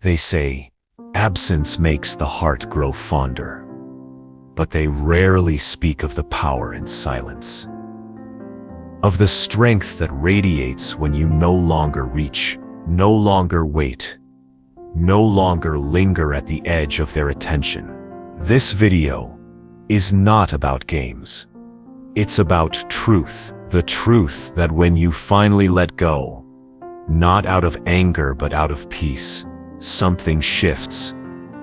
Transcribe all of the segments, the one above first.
They say, absence makes the heart grow fonder, but they rarely speak of the power in silence, of the strength that radiates when you no longer reach, no longer wait, no longer linger at the edge of their attention. This video is not about games. It's about truth, the truth that when you finally let go, not out of anger but out of peace, something shifts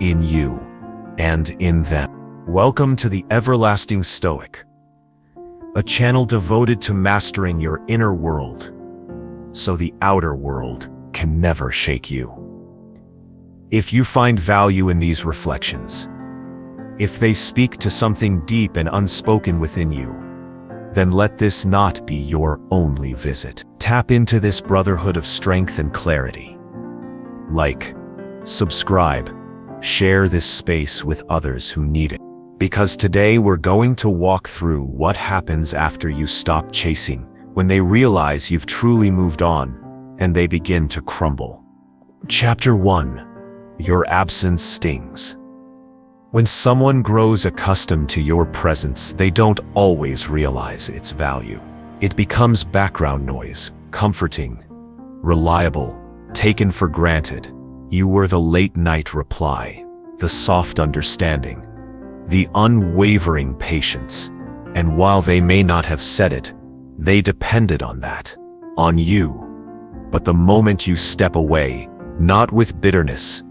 in you and in them. Welcome to the Everlasting Stoic, a channel devoted to mastering your inner world so the outer world can never shake you. If you find value in these reflections, if they speak to something deep and unspoken within you, then let this not be your only visit. Tap into this brotherhood of strength and clarity. Like, subscribe, share this space with others who need it. Because today we're going to walk through what happens after you stop chasing, when they realize you've truly moved on, and they begin to crumble. Chapter 1. Your absence stings. When someone grows accustomed to your presence, they don't always realize its value. It becomes background noise, comforting, reliable, taken for granted. You were the late-night reply, the soft understanding, the unwavering patience. And while they may not have said it, they depended on that, on you. But the moment you step away, not with bitterness,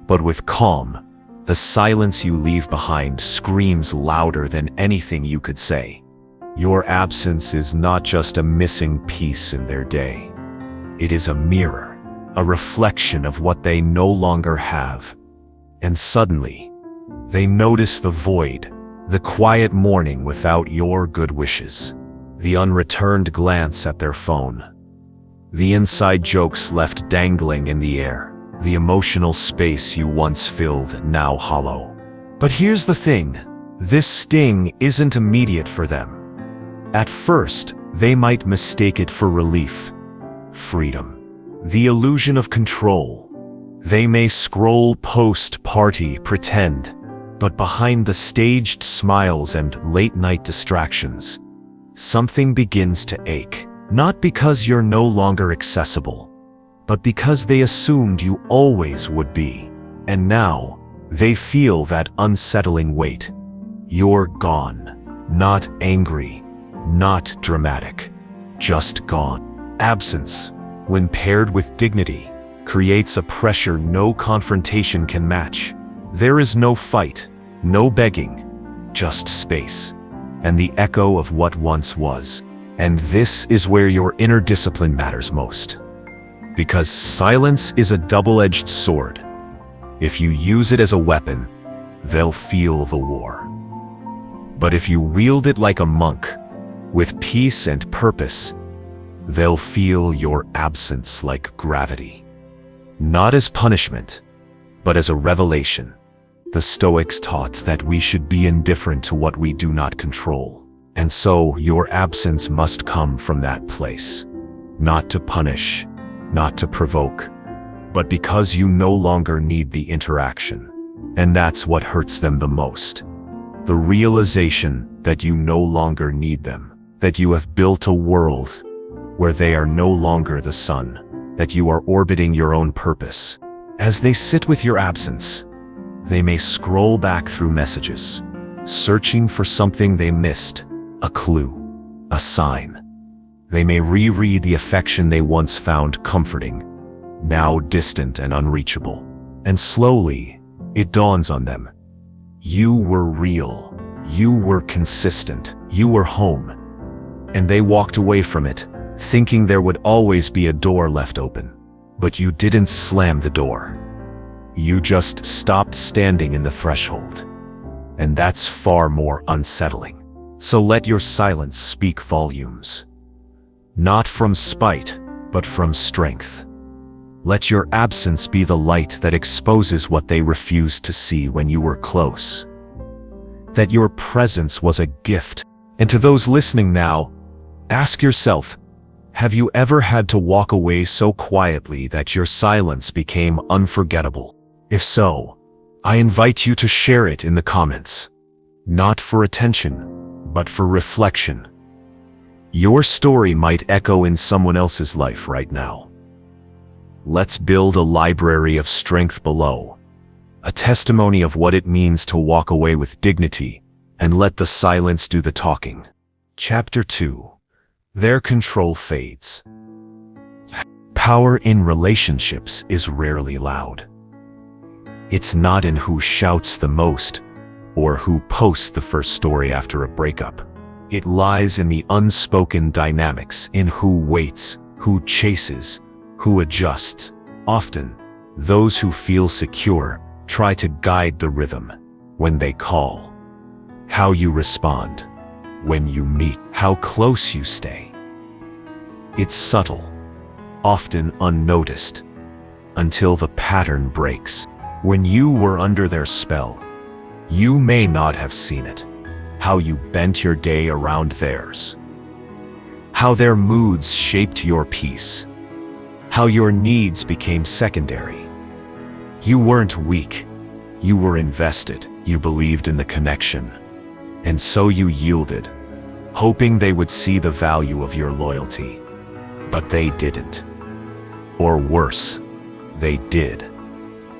but with calm, the silence you leave behind screams louder than anything you could say. Your absence is not just a missing piece in their day. It is a mirror, a reflection of what they no longer have. And suddenly, they notice the void, the quiet morning without your good wishes, the unreturned glance at their phone, the inside jokes left dangling in the air, the emotional space you once filled now hollow. But here's the thing, this sting isn't immediate for them. At first, they might mistake it for relief, freedom, the illusion of control. They may scroll, post, party, pretend, but behind the staged smiles and late-night distractions, something begins to ache. Not because you're no longer accessible, but because they assumed you always would be. And now, they feel that unsettling weight. You're gone. Not angry, not dramatic, just gone. Absence, when paired with dignity, creates a pressure no confrontation can match. There is no fight, no begging, just space, and the echo of what once was. And this is where your inner discipline matters most. Because silence is a double-edged sword. If you use it as a weapon, they'll feel the war. But if you wield it like a monk, with peace and purpose, they'll feel your absence like gravity. Not as punishment, but as a revelation. The Stoics taught that we should be indifferent to what we do not control. And so your absence must come from that place, not to punish, not to provoke, but because you no longer need the interaction. And that's what hurts them the most. The realization that you no longer need them, that you have built a world where they are no longer the sun, that you are orbiting your own purpose. As they sit with your absence, they may scroll back through messages, searching for something they missed, a clue, a sign. They may reread the affection they once found comforting, now distant and unreachable. And slowly, it dawns on them. You were real. You were consistent. You were home. And they walked away from it, thinking there would always be a door left open. But you didn't slam the door. You just stopped standing in the threshold. And that's far more unsettling. So let your silence speak volumes. Not from spite, but from strength. Let your absence be the light that exposes what they refused to see when you were close. That your presence was a gift. And to those listening now, ask yourself, have you ever had to walk away so quietly that your silence became unforgettable? If so, I invite you to share it in the comments. Not for attention, but for reflection. Your story might echo in someone else's life right now. Let's build a library of strength below, a testimony of what it means to walk away with dignity and let the silence do the talking. Chapter 2. Their control fades. Power in relationships is rarely loud. It's not in who shouts the most or who posts the first story after a breakup. It lies in the unspoken dynamics, in who waits, who chases, who adjusts. Often, those who feel secure try to guide the rhythm when they call, how you respond when you meet, how close you stay. It's subtle, often unnoticed, until the pattern breaks. When you were under their spell, you may not have seen it, how you bent your day around theirs, how their moods shaped your peace, how your needs became secondary. You weren't weak, you were invested, you believed in the connection, and so you yielded, hoping they would see the value of your loyalty. But they didn't. Or worse, they did,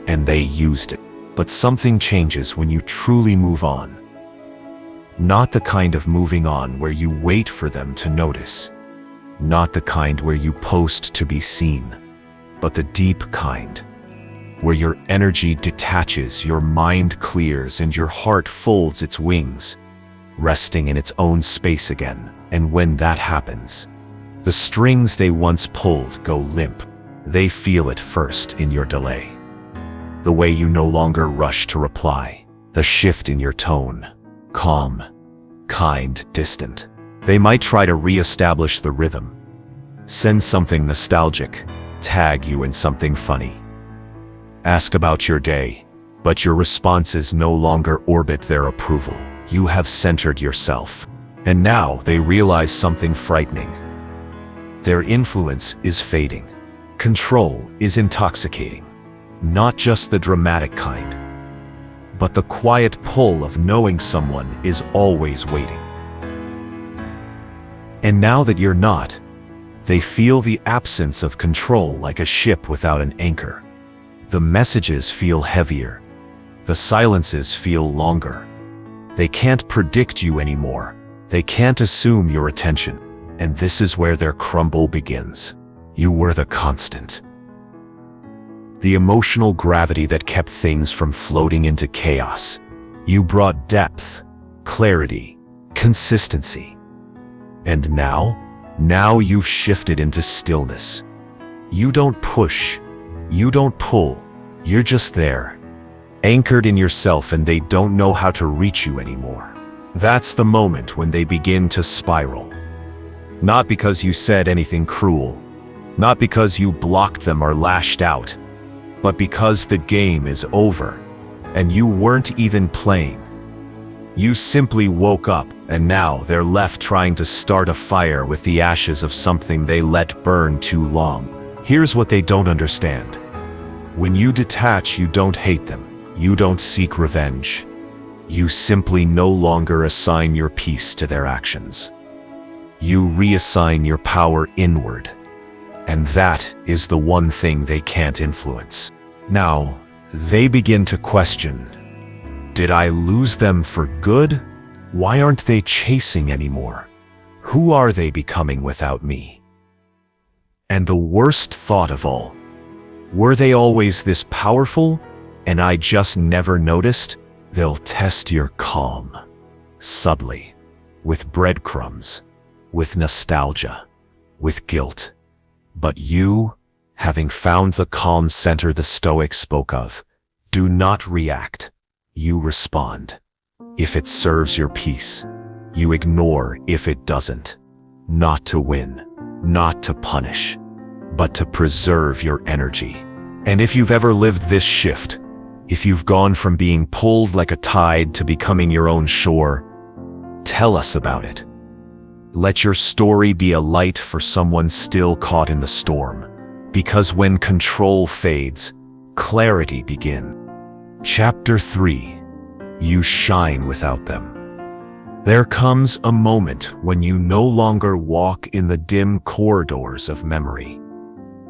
and they used it. But something changes when you truly move on. Not the kind of moving on where you wait for them to notice. Not the kind where you post to be seen, but the deep kind, where your energy detaches, your mind clears, and your heart folds its wings, resting in its own space again. And when that happens, the strings they once pulled go limp. They feel it first in your delay. The way you no longer rush to reply, the shift in your tone, calm, kind, distant. They might try to re-establish the rhythm, send something nostalgic, tag you in something funny, ask about your day, but your responses no longer orbit their approval. You have centered yourself, and now they realize something frightening. Their influence is fading. Control is intoxicating. Not just the dramatic kind, but the quiet pull of knowing someone is always waiting. And now that you're not, they feel the absence of control like a ship without an anchor. The messages feel heavier. The silences feel longer. They can't predict you anymore. They can't assume your attention. And this is where their crumble begins. You were the constant. The emotional gravity that kept things from floating into chaos. You brought depth, clarity, consistency. And now you've shifted into stillness. You don't push, you don't pull, you're just there, anchored in yourself, and they don't know how to reach you anymore. That's the moment when they begin to spiral. Not because you said anything cruel, not because you blocked them or lashed out, but because the game is over, and you weren't even playing. You simply woke up, and now they're left trying to start a fire with the ashes of something they let burn too long. Here's what they don't understand. When you detach, you don't hate them. You don't seek revenge. You simply no longer assign your peace to their actions. You reassign your power inward. And that is the one thing they can't influence. Now, they begin to question, did I lose them for good? Why aren't they chasing anymore? Who are they becoming without me? And the worst thought of all, were they always this powerful, and I just never noticed? They'll test your calm, subtly, with breadcrumbs, with nostalgia, with guilt. But you, having found the calm center the Stoics spoke of, do not react. You respond. If it serves your peace, you ignore if it doesn't. Not to win, not to punish, but to preserve your energy. And if you've ever lived this shift, if you've gone from being pulled like a tide to becoming your own shore, tell us about it. Let your story be a light for someone still caught in the storm. Because when control fades, clarity begins. Chapter 3. You shine without them. There comes a moment when you no longer walk in the dim corridors of memory,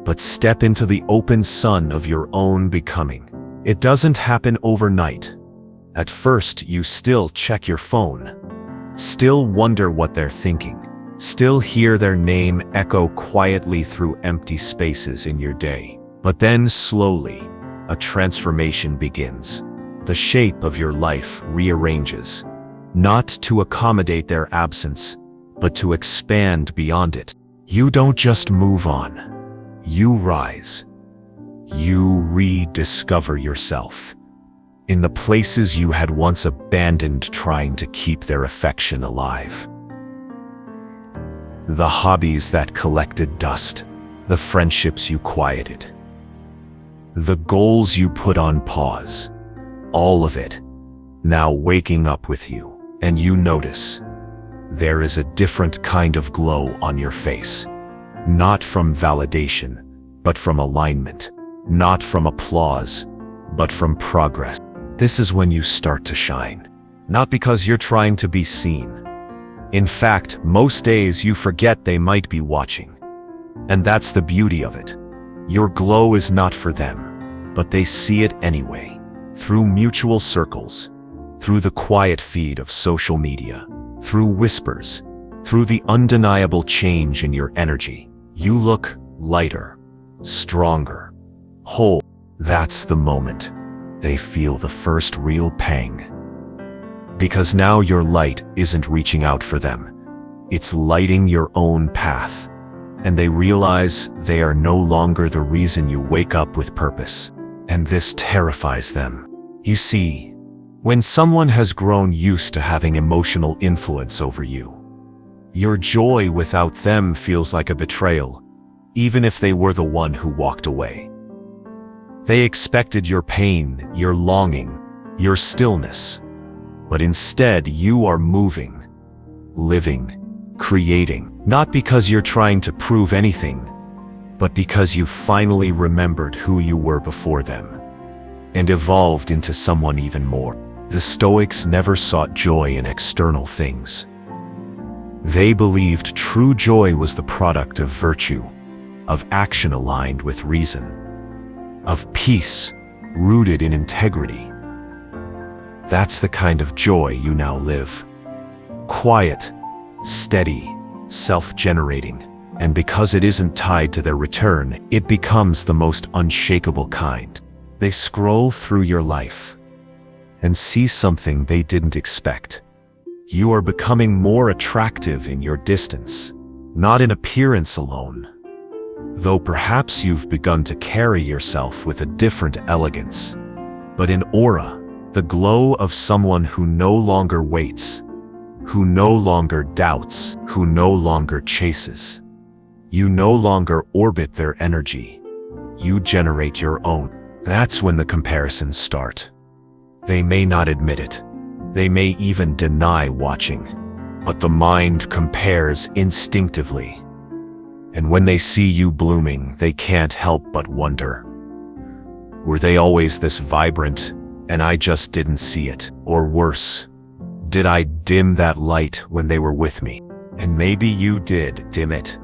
but step into the open sun of your own becoming. It doesn't happen overnight. At first, you still check your phone, still wonder what they're thinking, still hear their name echo quietly through empty spaces in your day. But then slowly, a transformation begins. The shape of your life rearranges, not to accommodate their absence, but to expand beyond it. You don't just move on, you rise. You rediscover yourself in the places you had once abandoned, trying to keep their affection alive. The hobbies that collected dust, the friendships you quieted, the goals you put on pause, all of it now waking up with you. And you notice there is a different kind of glow on your face, not from validation, but from alignment, not from applause, but from progress. This is when you start to shine, not because you're trying to be seen. In fact, most days you forget they might be watching. And that's the beauty of it. Your glow is not for them, but they see it anyway, through mutual circles, through the quiet feed of social media, through whispers, through the undeniable change in your energy. You look lighter, stronger, whole. That's the moment they feel the first real pang. Because now your light isn't reaching out for them, it's lighting your own path. And they realize they are no longer the reason you wake up with purpose. And this terrifies them. You see, when someone has grown used to having emotional influence over you, your joy without them feels like a betrayal, even if they were the one who walked away. They expected your pain, your longing, your stillness, but instead you are moving, living, creating, not because you're trying to prove anything, but because you finally remembered who you were before them and evolved into someone even more. The Stoics never sought joy in external things. They believed true joy was the product of virtue, of action aligned with reason, of peace rooted in integrity. That's the kind of joy you now live. Quiet, steady, self-generating, and because it isn't tied to their return, it becomes the most unshakable kind. They scroll through your life and see something they didn't expect. You are becoming more attractive in your distance, not in appearance alone, though perhaps you've begun to carry yourself with a different elegance, but in aura, the glow of someone who no longer waits, who no longer doubts, who no longer chases. You no longer orbit their energy. You generate your own. That's when the comparisons start. They may not admit it. They may even deny watching. But the mind compares instinctively. And when they see you blooming, they can't help but wonder, were they always this vibrant, and I just didn't see it? Or worse, did I dim that light when they were with me? And maybe you did dim it.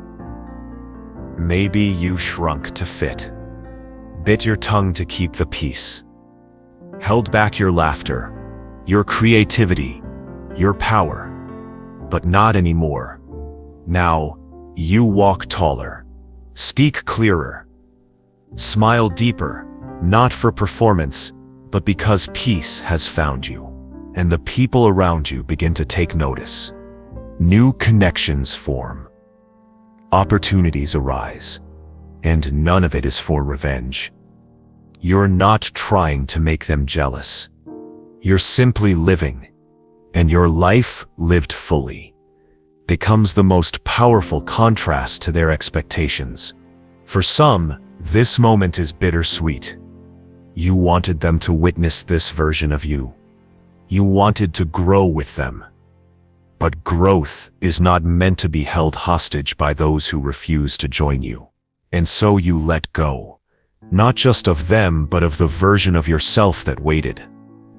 Maybe you shrunk to fit, bit your tongue to keep the peace, held back your laughter, your creativity, your power, but not anymore. Now, you walk taller, speak clearer, smile deeper, not for performance, but because peace has found you, and the people around you begin to take notice. New connections form, opportunities arise, and none of it is for revenge. You're not trying to make them jealous. You're simply living, and your life lived fully becomes the most powerful contrast to their expectations. For some, this moment is bittersweet. You wanted them to witness this version of you. You wanted to grow with them. But growth is not meant to be held hostage by those who refuse to join you. And so you let go, Not just of them, but of the version of yourself that waited.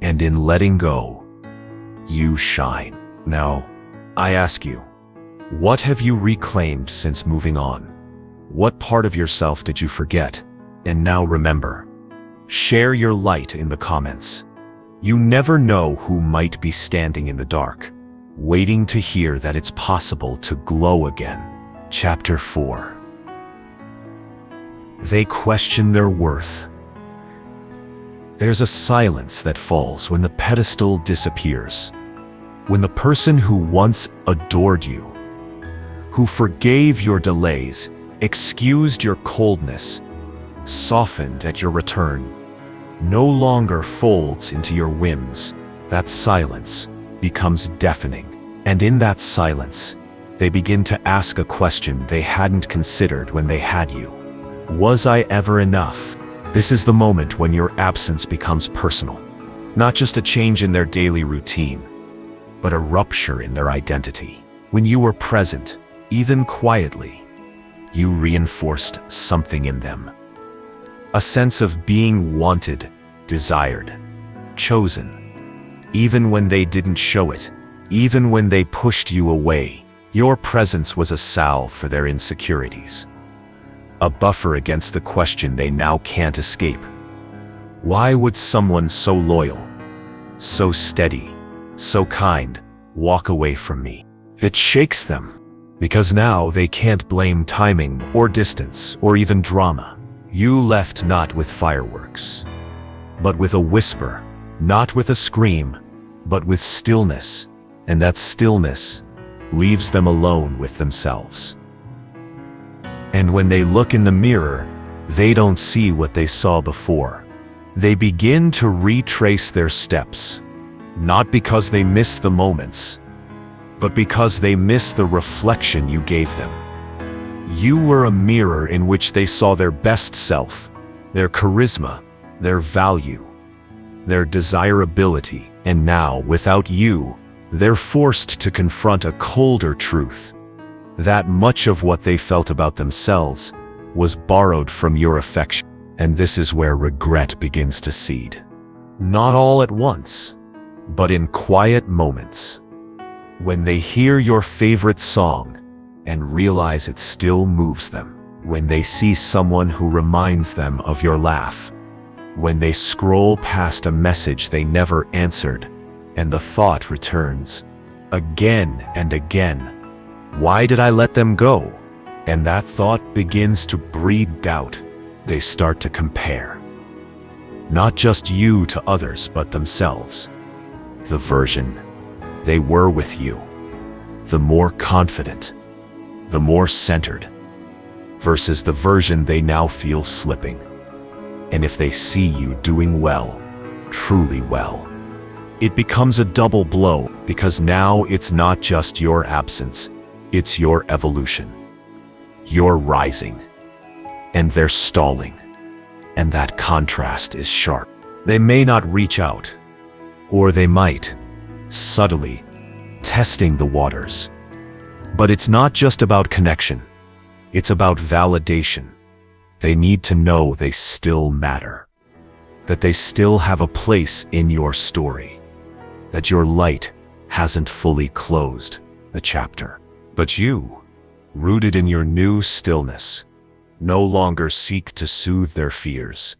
And in letting go, you shine. Now, I ask you, what have you reclaimed since moving on? What part of yourself did you forget? And now remember, share your light in the comments. You never know who might be standing in the dark, waiting to hear that it's possible to glow again. Chapter 4. They question their worth. There's a silence that falls when the pedestal disappears. When the person who once adored you, who forgave your delays, excused your coldness, softened at your return, no longer folds into your whims, that silence becomes deafening. And in that silence, they begin to ask a question they hadn't considered when they had you. Was I ever enough? This is the moment when your absence becomes personal. Not just a change in their daily routine, but a rupture in their identity. When you were present, even quietly, you reinforced something in them. A sense of being wanted, desired, chosen. Even when they didn't show it, even when they pushed you away, your presence was a salve for their insecurities. A buffer against the question they now can't escape. Why would someone so loyal, so steady, so kind, walk away from me? It shakes them, because now they can't blame timing or distance or even drama. You left not with fireworks, but with a whisper, not with a scream, but with stillness, and that stillness leaves them alone with themselves. And when they look in the mirror, they don't see what they saw before. They begin to retrace their steps, not because they miss the moments, but because they miss the reflection you gave them. You were a mirror in which they saw their best self, their charisma, their value, their desirability, and now, without you, they're forced to confront a colder truth. That much of what they felt about themselves was borrowed from your affection. And this is where regret begins to seed. Not all at once, but in quiet moments. When they hear your favorite song and realize it still moves them. When they see someone who reminds them of your laugh. When they scroll past a message they never answered and the thought returns again and again. Why did I let them go? And that thought begins to breed doubt. They start to compare. Not just you to others, but themselves. The version they were with you. The more confident, the more centered, versus the version they now feel slipping. And if they see you doing well, truly well, it becomes a double blow, because now it's not just your absence, it's your evolution. You're rising, and they're stalling. And that contrast is sharp. They may not reach out, or they might, subtly, testing the waters. But it's not just about connection. It's about validation. They need to know they still matter. That they still have a place in your story. That your light hasn't fully closed the chapter. But you, rooted in your new stillness, no longer seek to soothe their fears.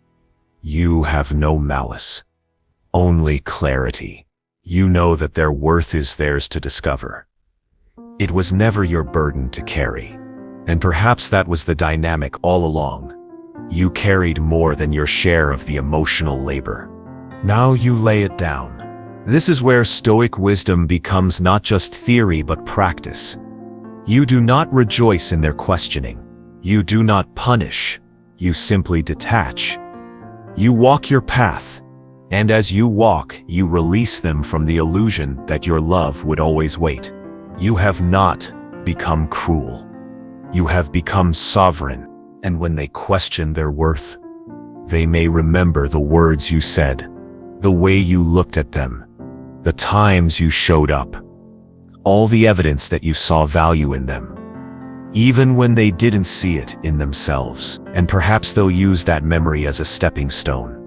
You have no malice, only clarity. You know that their worth is theirs to discover. It was never your burden to carry. And perhaps that was the dynamic all along. You carried more than your share of the emotional labor. Now you lay it down. This is where Stoic wisdom becomes not just theory but practice. You do not rejoice in their questioning. You do not punish. You simply detach. You walk your path, and as you walk, you release them from the illusion that your love would always wait. You have not become cruel. You have become sovereign, and when they question their worth, they may remember the words you said, the way you looked at them, the times you showed up, all the evidence that you saw value in them. even when they didn't see it in themselves. And perhaps they'll use that memory as a stepping stone,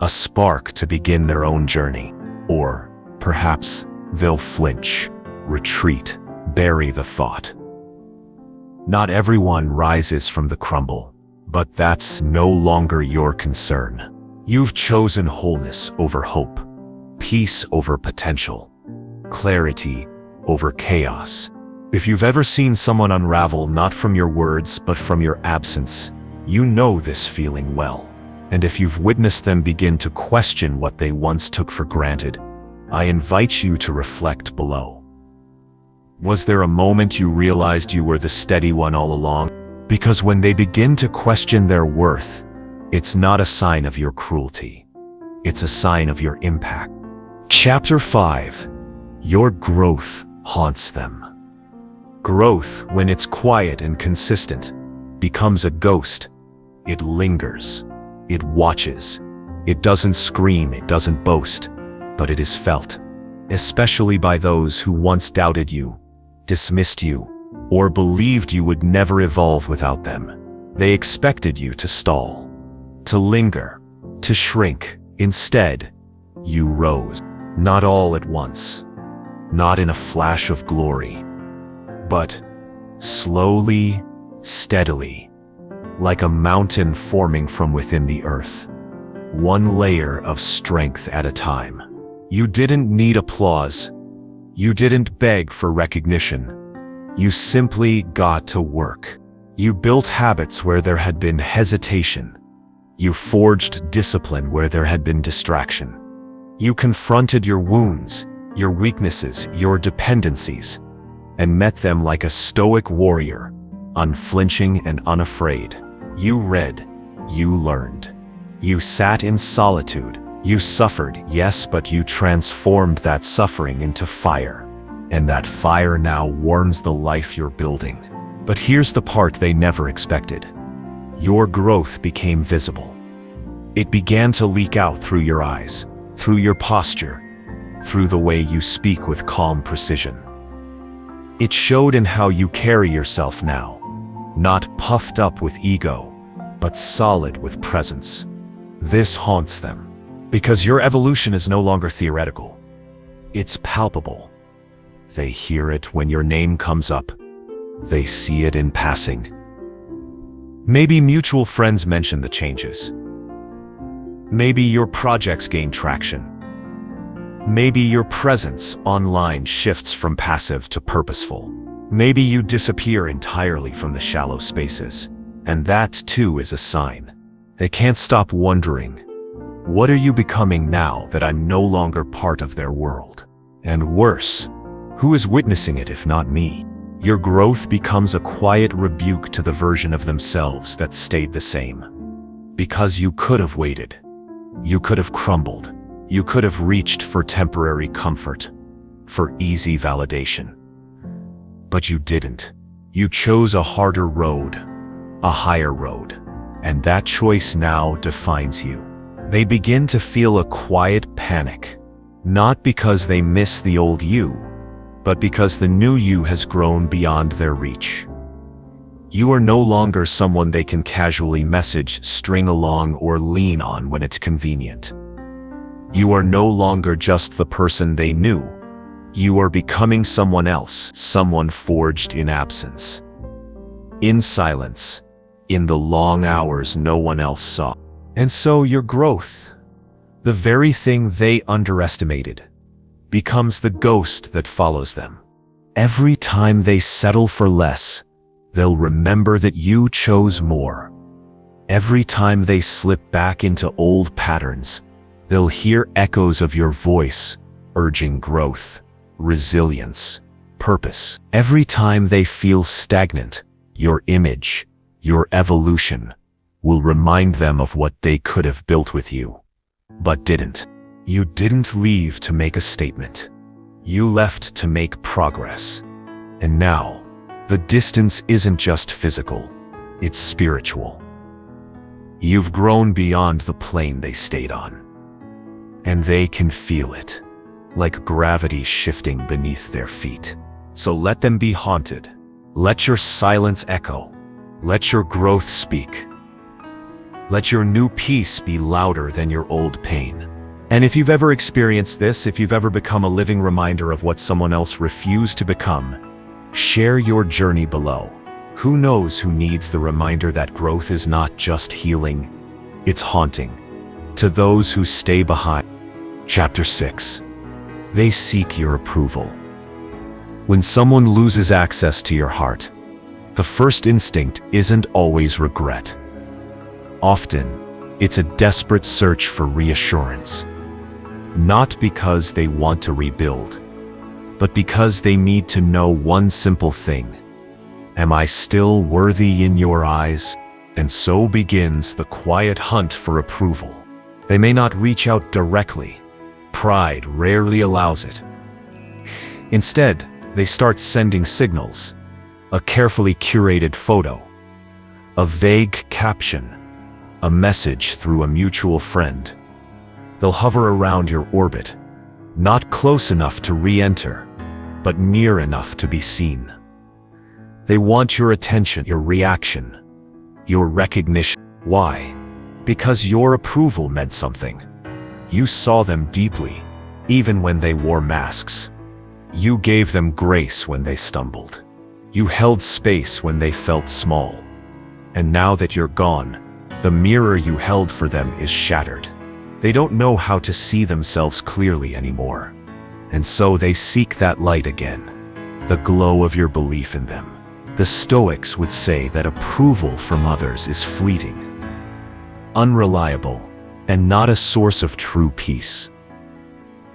a spark to begin their own journey. Or perhaps they'll flinch, retreat, bury the thought. Not everyone rises from the crumble, but that's no longer your concern. You've chosen wholeness over hope, peace over potential, clarity over chaos. If you've ever seen someone unravel not from your words but from your absence, you know this feeling well. And if you've witnessed them begin to question what they once took for granted, I invite you to reflect below. Was there a moment you realized you were the steady one all along? Because when they begin to question their worth, it's not a sign of your cruelty. It's a sign of your impact. Chapter 5. Your growth haunts them. Growth, when it's quiet and consistent, becomes a ghost. It lingers. It watches. It doesn't scream, it doesn't boast, but it is felt, especially by those who once doubted you, dismissed you, or believed you would never evolve without them. They expected you to stall, to linger, to shrink. Instead, you rose. Not all at once, not in a flash of glory, but slowly, steadily, like a mountain forming from within the earth, one layer of strength at a time. You didn't need applause. You didn't beg for recognition. You simply got to work. You built habits where there had been hesitation. You forged discipline where there had been distraction. You confronted your wounds, your weaknesses, your dependencies, and met them like a stoic warrior, unflinching and unafraid. You read, you learned. You sat in solitude. You suffered, yes, but you transformed that suffering into fire. And that fire now warms the life you're building. But here's the part they never expected. Your growth became visible. It began to leak out through your eyes, through your posture, through the way you speak with calm precision. It showed in how you carry yourself now, not puffed up with ego, but solid with presence. This haunts them, because your evolution is no longer theoretical. It's palpable. They hear it when your name comes up. They see it in passing. Maybe mutual friends mention the changes. Maybe your projects gain traction. Maybe your presence online shifts from passive to purposeful. Maybe you disappear entirely from the shallow spaces. And that too is a sign. They can't stop wondering, what are you becoming now that I'm no longer part of their world? And worse, who is witnessing it if not me? Your growth becomes a quiet rebuke to the version of themselves that stayed the same. Because you could have waited. You could have crumbled. You could have reached for temporary comfort, for easy validation. But you didn't. You chose a harder road, a higher road. And that choice now defines you. They begin to feel a quiet panic, not because they miss the old you, but because the new you has grown beyond their reach. You are no longer someone they can casually message, string along, or lean on when it's convenient. You are no longer just the person they knew. You are becoming someone else, someone forged in absence, in silence, in the long hours no one else saw. And so your growth, the very thing they underestimated, becomes the ghost that follows them. Every time they settle for less, they'll remember that you chose more. Every time they slip back into old patterns, they'll hear echoes of your voice, urging growth, resilience, purpose. Every time they feel stagnant, your image, your evolution, will remind them of what they could have built with you, but didn't. You didn't leave to make a statement. You left to make progress. And now, the distance isn't just physical, it's spiritual. You've grown beyond the plane they stayed on. And they can feel it, like gravity shifting beneath their feet. So let them be haunted. Let your silence echo. Let your growth speak. Let your new peace be louder than your old pain. And if you've ever experienced this, if you've ever become a living reminder of what someone else refused to become, share your journey below. Who knows who needs the reminder that growth is not just healing, it's haunting. To those who stay behind. Chapter 6. They seek your approval. When someone loses access to your heart, the first instinct isn't always regret. Often, it's a desperate search for reassurance. Not because they want to rebuild, but because they need to know one simple thing. Am I still worthy in your eyes? And so begins the quiet hunt for approval. They may not reach out directly. Pride rarely allows it. Instead, they start sending signals. A carefully curated photo, a vague caption, a message through a mutual friend. They'll hover around your orbit, not close enough to re-enter, but near enough to be seen. They want your attention, your reaction, your recognition. Why? Because your approval meant something. You saw them deeply, even when they wore masks. You gave them grace when they stumbled. You held space when they felt small. And now that you're gone, the mirror you held for them is shattered. They don't know how to see themselves clearly anymore. And so they seek that light again, the glow of your belief in them. The Stoics would say that approval from others is fleeting, unreliable, and not a source of true peace.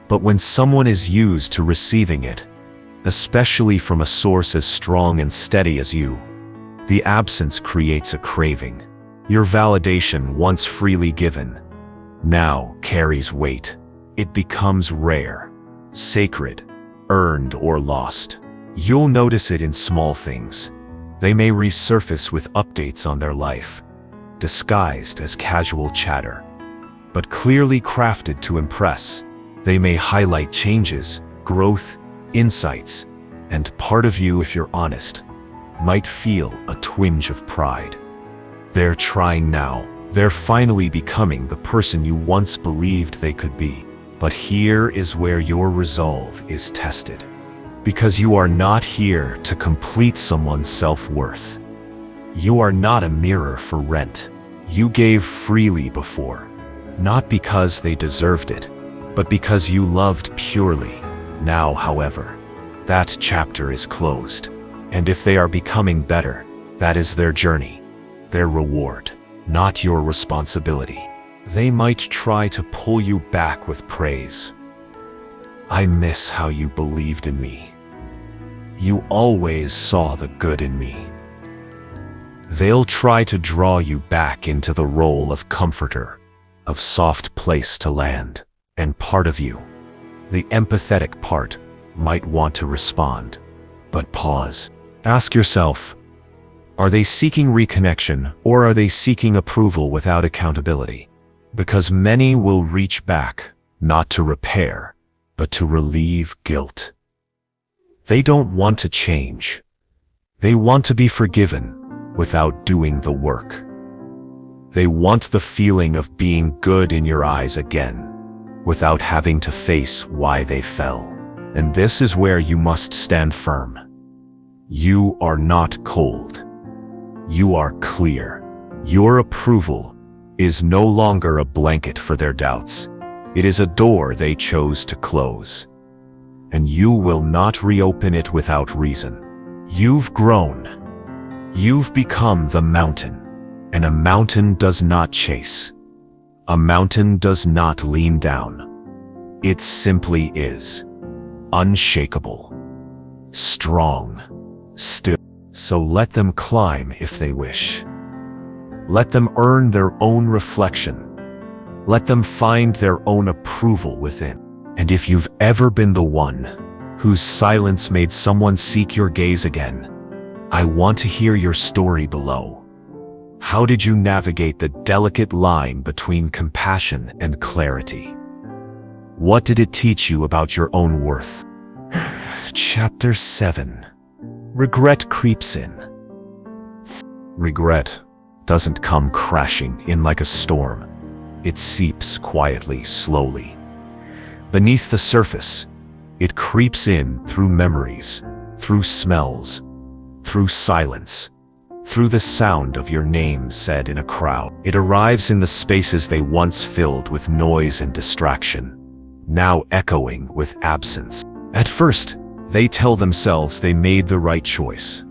But when someone is used to receiving it, especially from a source as strong and steady as you, the absence creates a craving. Your validation, once freely given, now carries weight. It becomes rare, sacred, earned or lost. You'll notice it in small things. They may resurface with updates on their life, disguised as casual chatter, but clearly crafted to impress. They may highlight changes, growth, insights, and part of you, if you're honest, might feel a twinge of pride. They're trying now. They're finally becoming the person you once believed they could be. But here is where your resolve is tested. Because you are not here to complete someone's self-worth. You are not a mirror for rent. You gave freely before, not because they deserved it, but because you loved purely. Now, however, that chapter is closed. And if they are becoming better, that is their journey, their reward, not your responsibility. They might try to pull you back with praise. I miss how you believed in me. You always saw the good in me. They'll try to draw you back into the role of comforter, of soft place to land. And part of you, the empathetic part, might want to respond. But pause. Ask yourself, are they seeking reconnection or are they seeking approval without accountability? Because many will reach back, not to repair, but to relieve guilt. They don't want to change. They want to be forgiven without doing the work. They want the feeling of being good in your eyes again, without having to face why they fell. And this is where you must stand firm. You are not cold. You are clear. Your approval is no longer a blanket for their doubts. It is a door they chose to close. And you will not reopen it without reason. You've grown. You've become the mountain. And a mountain does not chase. A mountain does not lean down. It simply is. Unshakable. Strong. Still. So let them climb if they wish. Let them earn their own reflection. Let them find their own approval within. And if you've ever been the one whose silence made someone seek your gaze again, I want to hear your story below. How did you navigate the delicate line between compassion and clarity? What did it teach you about your own worth? Chapter 7. regret creeps in. Regret doesn't come crashing in like a storm. It seeps quietly, slowly. Beneath the surface, it creeps in through memories, through smells, through silence, through the sound of your name said in a crowd. It arrives in the spaces they once filled with noise and distraction, now echoing with absence. At first, they tell themselves they made the right choice,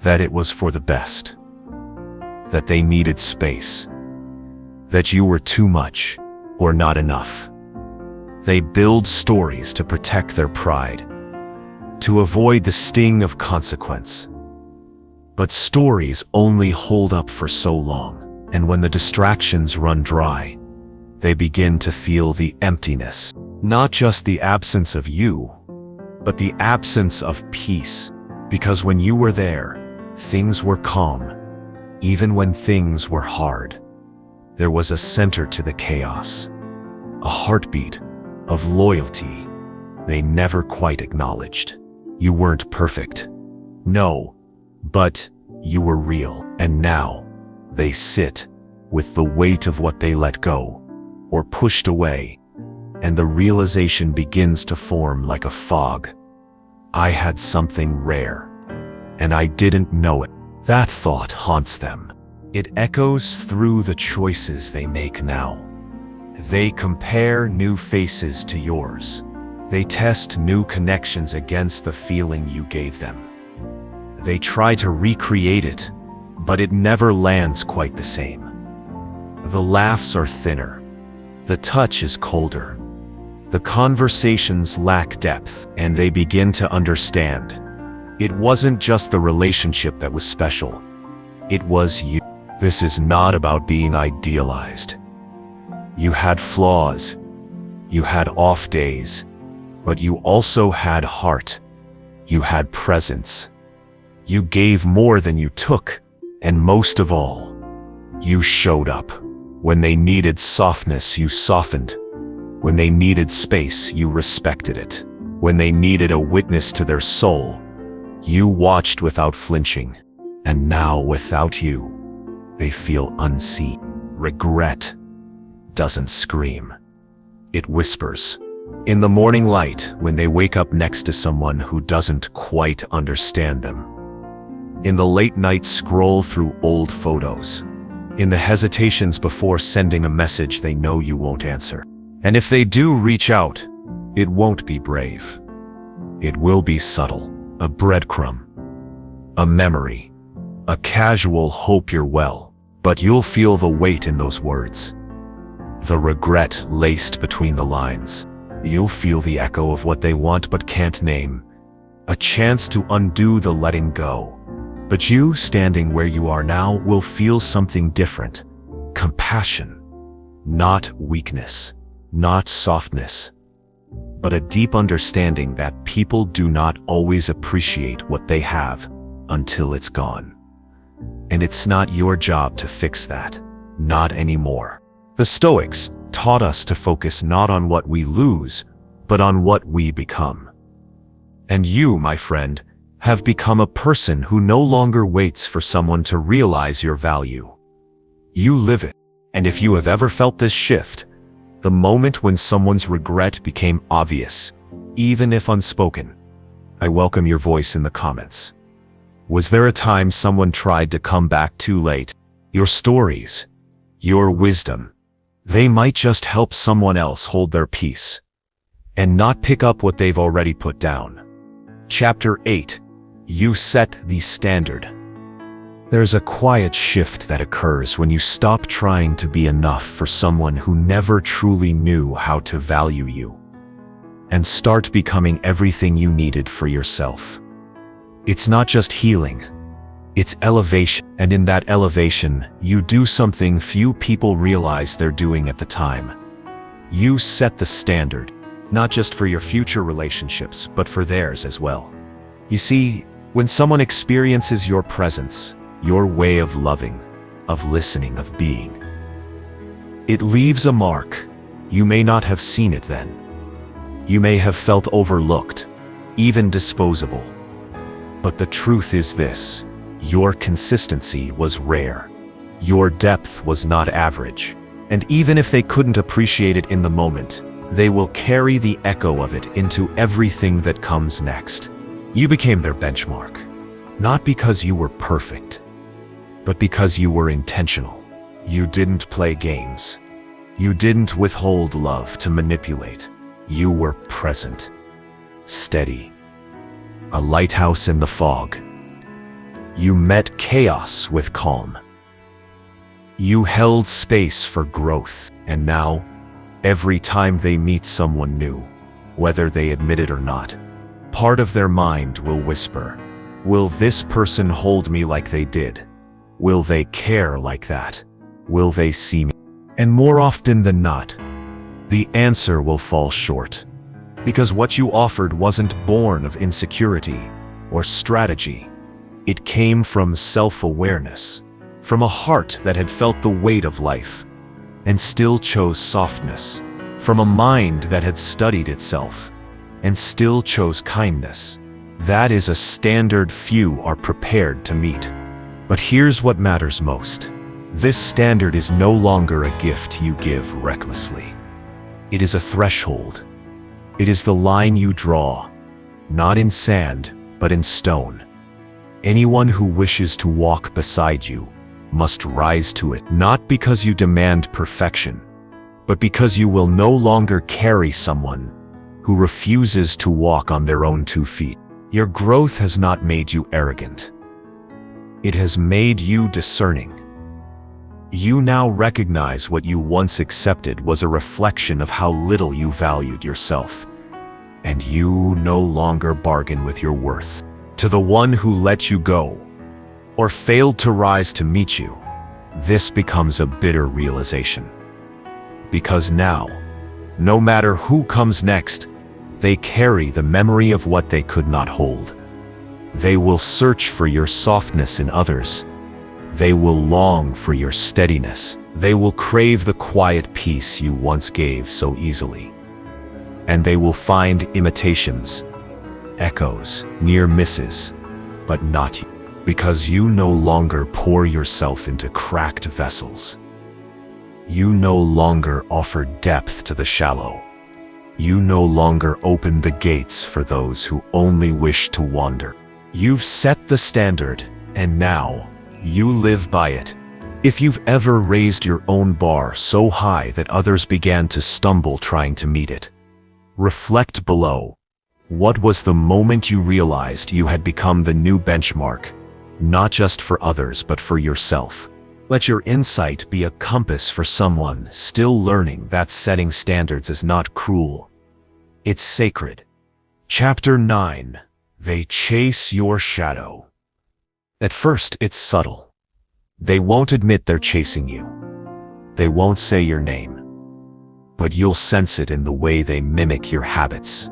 that it was for the best, that they needed space, that you were too much or not enough. They build stories to protect their pride, to avoid the sting of consequence. But stories only hold up for so long, and when the distractions run dry, they begin to feel the emptiness. Not just the absence of you, but the absence of peace. Because when you were there, things were calm. Even when things were hard, there was a center to the chaos, a heartbeat of loyalty they never quite acknowledged. You weren't perfect. No, but you were real. And now, they sit with the weight of what they let go or pushed away, and the realization begins to form like a fog. I had something rare, and I didn't know it. That thought haunts them. It echoes through the choices they make now. They compare new faces to yours. They test new connections against the feeling you gave them. They try to recreate it, but it never lands quite the same. The laughs are thinner. The touch is colder. The conversations lack depth, and they begin to understand. It wasn't just the relationship that was special. It was you. This is not about being idealized. You had flaws. You had off days. But you also had heart. You had presence. You gave more than you took, and most of all, you showed up. When they needed softness, you softened. When they needed space, you respected it. When they needed a witness to their soul, you watched without flinching. And now, without you, they feel unseen. Regret doesn't scream. It whispers. In the morning light, when they wake up next to someone who doesn't quite understand them. In the late night scroll through old photos. In the hesitations before sending a message they know you won't answer. And if they do reach out, it won't be brave. It will be subtle. A breadcrumb. A memory. A casual hope you're well. But you'll feel the weight in those words. The regret laced between the lines. You'll feel the echo of what they want but can't name. A chance to undo the letting go. But you, standing where you are now, will feel something different. Compassion. Not weakness. Not softness. But a deep understanding that people do not always appreciate what they have until it's gone. And it's not your job to fix that. Not anymore. The Stoics taught us to focus not on what we lose, but on what we become. And you, my friend, have become a person who no longer waits for someone to realize your value. You live it. And if you have ever felt this shift, the moment when someone's regret became obvious, even if unspoken, I welcome your voice in the comments. Was there a time someone tried to come back too late? Your stories, your wisdom, they might just help someone else hold their peace and not pick up what they've already put down. Chapter 8. You set the standard. There's a quiet shift that occurs when you stop trying to be enough for someone who never truly knew how to value you, and start becoming everything you needed for yourself. It's not just healing, it's elevation. And in that elevation, you do something few people realize they're doing at the time. You set the standard, not just for your future relationships, but for theirs as well. You see, when someone experiences your presence, your way of loving, of listening, of being, it leaves a mark. You may not have seen it then. You may have felt overlooked, even disposable. But the truth is this: your consistency was rare. Your depth was not average. And even if they couldn't appreciate it in the moment, they will carry the echo of it into everything that comes next. You became their benchmark, not because you were perfect, but because you were intentional. You didn't play games. You didn't withhold love to manipulate. You were present, steady, a lighthouse in the fog. You met chaos with calm. You held space for growth, and now, every time they meet someone new, whether they admit it or not, part of their mind will whisper, "Will this person hold me like they did? Will they care like that? Will they see me?" And more often than not, the answer will fall short. Because what you offered wasn't born of insecurity or strategy. It came from self-awareness, from a heart that had felt the weight of life and still chose softness, from a mind that had studied itself and still chose kindness. That is a standard few are prepared to meet. But here's what matters most. This standard is no longer a gift you give recklessly. It is a threshold. It is the line you draw, not in sand, but in stone. Anyone who wishes to walk beside you must rise to it, not because you demand perfection, but because you will no longer carry someone who refuses to walk on their own 2 feet. Your growth has not made you arrogant. It has made you discerning. You now recognize what you once accepted was a reflection of how little you valued yourself, and you no longer bargain with your worth. To the one who let you go, or failed to rise to meet you, this becomes a bitter realization. Because now, no matter who comes next, they carry the memory of what they could not hold. They will search for your softness in others. They will long for your steadiness. They will crave the quiet peace you once gave so easily. And they will find imitations, echoes, near misses, but not you. Because you no longer pour yourself into cracked vessels. You no longer offer depth to the shallow. You no longer open the gates for those who only wish to wander. You've set the standard, and now you live by it. If you've ever raised your own bar so high that others began to stumble trying to meet it, reflect below. What was the moment you realized you had become the new benchmark? Not just for others, but for yourself. Let your insight be a compass for someone still learning that setting standards is not cruel. It's sacred. Chapter 9. They chase your shadow. At first, it's subtle. They won't admit they're chasing you. They won't say your name. But you'll sense it in the way they mimic your habits,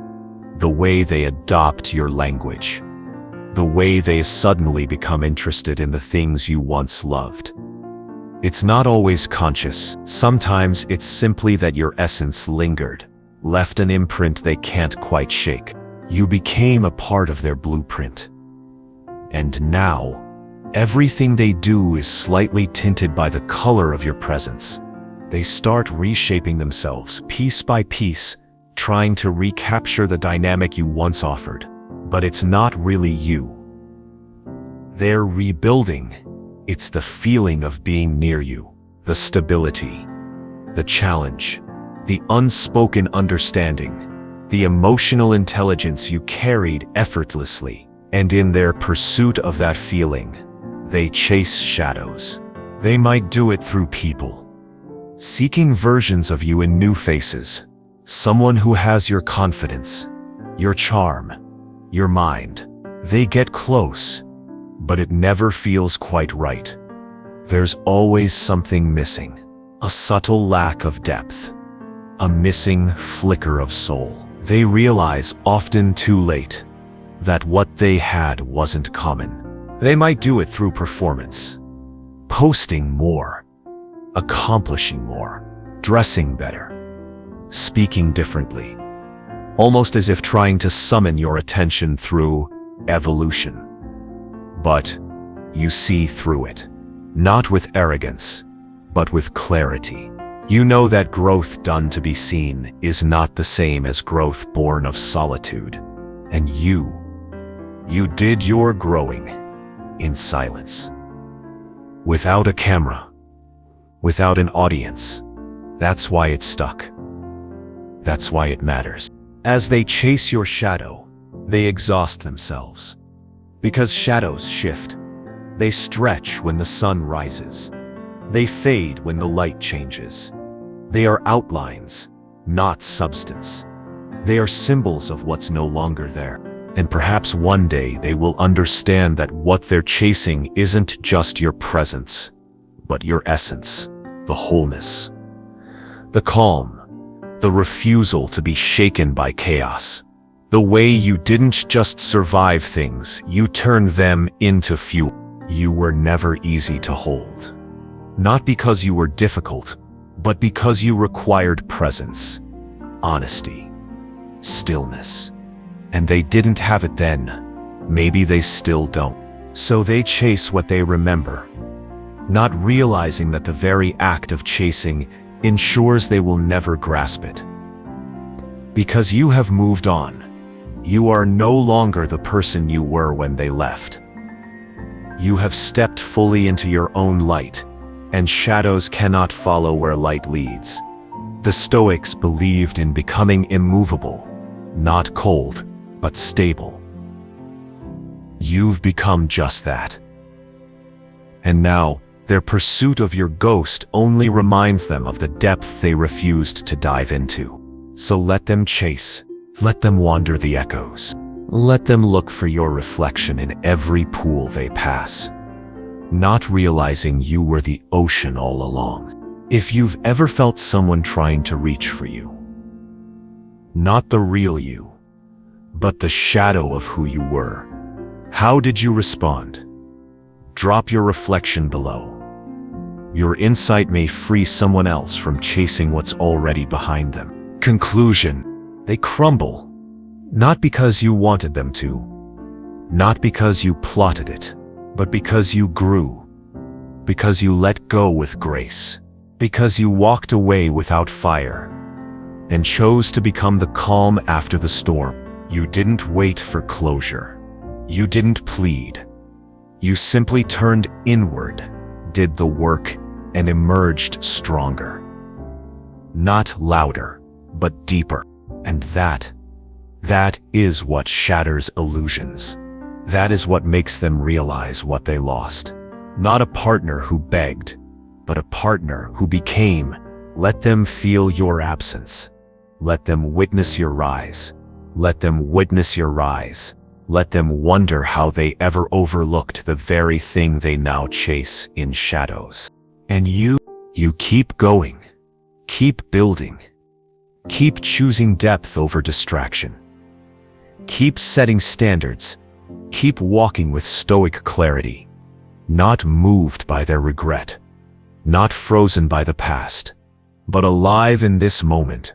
the way they adopt your language, the way they suddenly become interested in the things you once loved. It's not always conscious. Sometimes it's simply that your essence lingered, left an imprint they can't quite shake. You became a part of their blueprint. And now, everything they do is slightly tinted by the color of your presence. They start reshaping themselves piece by piece, trying to recapture the dynamic you once offered. But it's not really you. They're rebuilding. It's the feeling of being near you, the stability, the challenge, the unspoken understanding, the emotional intelligence you carried effortlessly. And in their pursuit of that feeling, they chase shadows. They might do it through people, seeking versions of you in new faces, someone who has your confidence, your charm, your mind. They get close, but it never feels quite right. There's always something missing, a subtle lack of depth, a missing flicker of soul. They realize, often too late, that what they had wasn't common. They might do it through performance, posting more, accomplishing more, dressing better, speaking differently, almost as if trying to summon your attention through evolution. But you see through it, not with arrogance, but with clarity. You know that growth done to be seen is not the same as growth born of solitude. And you did your growing in silence. Without a camera, without an audience. That's why it stuck. That's why it matters. As they chase your shadow, they exhaust themselves. Because shadows shift. They stretch when the sun rises. They fade when the light changes. They are outlines, not substance. They are symbols of what's no longer there. And perhaps one day they will understand that what they're chasing isn't just your presence, but your essence, the wholeness, the calm, the refusal to be shaken by chaos. The way you didn't just survive things, you turned them into fuel. You were never easy to hold. Not because you were difficult, but because you required presence, honesty, stillness. And they didn't have it then. Maybe they still don't. So they chase what they remember, not realizing that the very act of chasing ensures they will never grasp it. Because you have moved on. You are no longer the person you were when they left. You have stepped fully into your own light, and shadows cannot follow where light leads. The Stoics believed in becoming immovable, not cold, but stable. You've become just that. And now, their pursuit of your ghost only reminds them of the depth they refused to dive into. So let them chase. Let them wander the echoes. Let them look for your reflection in every pool they pass, not realizing you were the ocean all along. If you've ever felt someone trying to reach for you, not the real you, but the shadow of who you were, how did you respond? Drop your reflection below. Your insight may free someone else from chasing what's already behind them. Conclusion: they crumble, not because you wanted them to, not because you plotted it, but because you grew, because you let go with grace, because you walked away without fire, and chose to become the calm after the storm. You didn't wait for closure. You didn't plead. You simply turned inward, did the work, and emerged stronger. Not louder, but deeper. And that is what shatters illusions. That is what makes them realize what they lost. Not a partner who begged, but a partner who became. Let them feel your absence. Let them witness your rise. Let them witness your rise. Let them wonder how they ever overlooked the very thing they now chase in shadows. And you keep going. Keep building. Keep choosing depth over distraction. Keep setting standards. Keep walking with stoic clarity, not moved by their regret, not frozen by the past, but alive in this moment,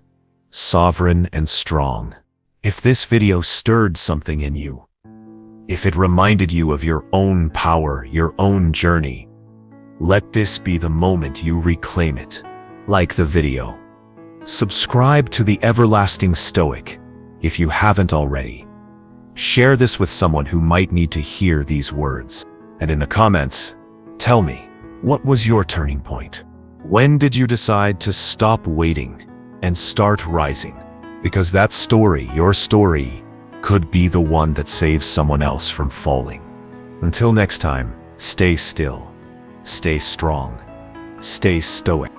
sovereign and strong. If this video stirred something in you, if it reminded you of your own power, your own journey, let this be the moment you reclaim it. Like the video. Subscribe to the Everlasting Stoic if you haven't already. Share this with someone who might need to hear these words. And in the comments, tell me, what was your turning point? When did you decide to stop waiting and start rising? Because that story, your story, could be the one that saves someone else from falling. Until next time, stay still, stay strong, stay stoic.